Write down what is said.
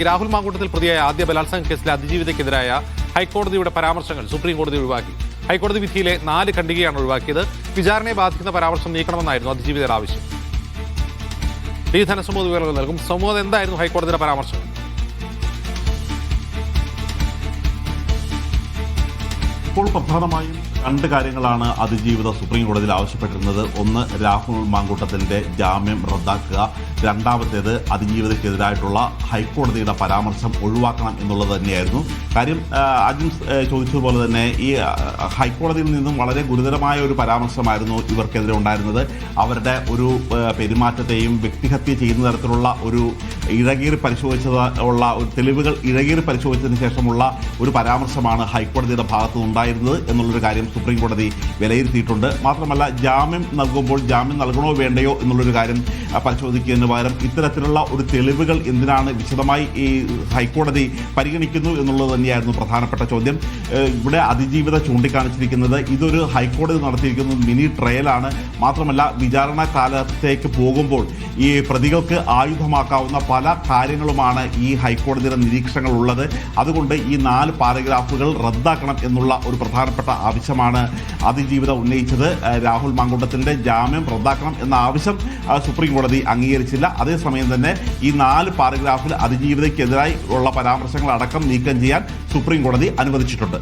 രാഹുൽ മാങ്കൂട്ടത്തിൽ പ്രതിയായ ആദ്യ ബലാത്സംഗ കേസിലെ അതിജീവിതയ്ക്കെതിരായ ഹൈക്കോടതിയുടെ പരാമർശങ്ങൾ സുപ്രീം കോടതി ഒഴിവാക്കി. ഹൈക്കോടതി വിധിയിലെ 4 ഖണ്ഡികയാണ് ഒഴിവാക്കിയത്. വിചാരണയെ ബാധിക്കുന്ന പരാമർശം നീക്കണമെന്നായിരുന്നു അതിജീവിതയുടെ ആവശ്യം. പി ധനസമൂഹ വിവരങ്ങൾ നൽകും. സമൂഹം എന്തായിരുന്നു ഹൈക്കോടതിയുടെ പരാമർശം? ഇപ്പോൾ പ്രധാനമായും 2 കാര്യങ്ങളാണ് അതിജീവിത സുപ്രീം കോടതിയിൽ ആവശ്യപ്പെട്ടിരുന്നത്. ഒന്ന്, രാഹുൽ മാങ്കൂട്ടത്തിന്റെ ജാമ്യം റദ്ദാക്കുക. രണ്ടാമത്തേത്, അതിജീവിതയ്ക്കെതിരായിട്ടുള്ള ഹൈക്കോടതിയുടെ പരാമർശം ഒഴിവാക്കണം എന്നുള്ളത് തന്നെയായിരുന്നു. കാര്യം ആദ്യം ചോദിച്ചതുപോലെ തന്നെ ഈ ഹൈക്കോടതിയിൽ നിന്നും വളരെ ഗുരുതരമായ ഒരു പരാമർശമായിരുന്നു ഇവർക്കെതിരെ ഉണ്ടായിരുന്നത്. അവരുടെ ഒരു പെരുമാറ്റത്തെയും വ്യക്തിഹത്യ ചെയ്യുന്ന തരത്തിലുള്ള ഒരു ഇഴകീറി പരിശോധിച്ചുള്ള ഒരു തെളിവുകൾ ഇഴകീറി പരിശോധിച്ചതിന് ശേഷമുള്ള ഒരു പരാമർശമാണ് ഹൈക്കോടതിയുടെ ഭാഗത്തു നിന്നുണ്ടായിരുന്നത് എന്നുള്ളൊരു കാര്യം സുപ്രീം കോടതി വിലയിരുത്തിയിട്ടുണ്ട്. മാത്രമല്ല, ജാമ്യം നൽകുമ്പോൾ ജാമ്യം നൽകണോ വേണ്ടയോ എന്നുള്ളൊരു കാര്യം പരിശോധിക്കുന്നതിന് പകരം ഇത്തരത്തിലുള്ള ഒരു തെളിവുകൾ എന്തിനാണ് വിശദമായി ഈ ഹൈക്കോടതി പരിഗണിക്കുന്നു എന്നുള്ളത് തന്നെയായിരുന്നു പ്രധാനപ്പെട്ട ചോദ്യം. ഇവിടെ അതിജീവിത ചൂണ്ടിക്കാണിച്ചിരിക്കുന്നത് ഇതൊരു ഹൈക്കോടതി നടത്തിയിരിക്കുന്ന മിനി ട്രയലാണ്. മാത്രമല്ല, വിചാരണ കാലത്തേക്ക് പോകുമ്പോൾ ഈ പ്രതികൾക്ക് ആയുധമാക്കാവുന്ന പല കാര്യങ്ങളുമാണ് ഈ ഹൈക്കോടതിയുടെ നിരീക്ഷണങ്ങൾ ഉള്ളത്. അതുകൊണ്ട് ഈ 4 പാരഗ്രാഫുകൾ റദ്ദാക്കണം എന്നുള്ള ഒരു പ്രധാനപ്പെട്ട ആവശ്യമാണ് അതിജീവിത ഉന്നയിച്ചത്. രാഹുൽ മാങ്കൂട്ടത്തിന്റെ ജാമ്യം റദ്ദാക്കണം എന്ന ആവശ്യം സുപ്രീം കോടതി അംഗീകരിച്ചില്ല. അതേസമയം തന്നെ ഈ 4 പാരഗ്രാഫിൽ അതിജീവിതയ്ക്കെതിരായി ഉള്ള പരാമർശങ്ങൾ അടക്കം നീക്കം ചെയ്യാൻ സുപ്രീം കോടതി അനുവദിച്ചിട്ടുണ്ട്.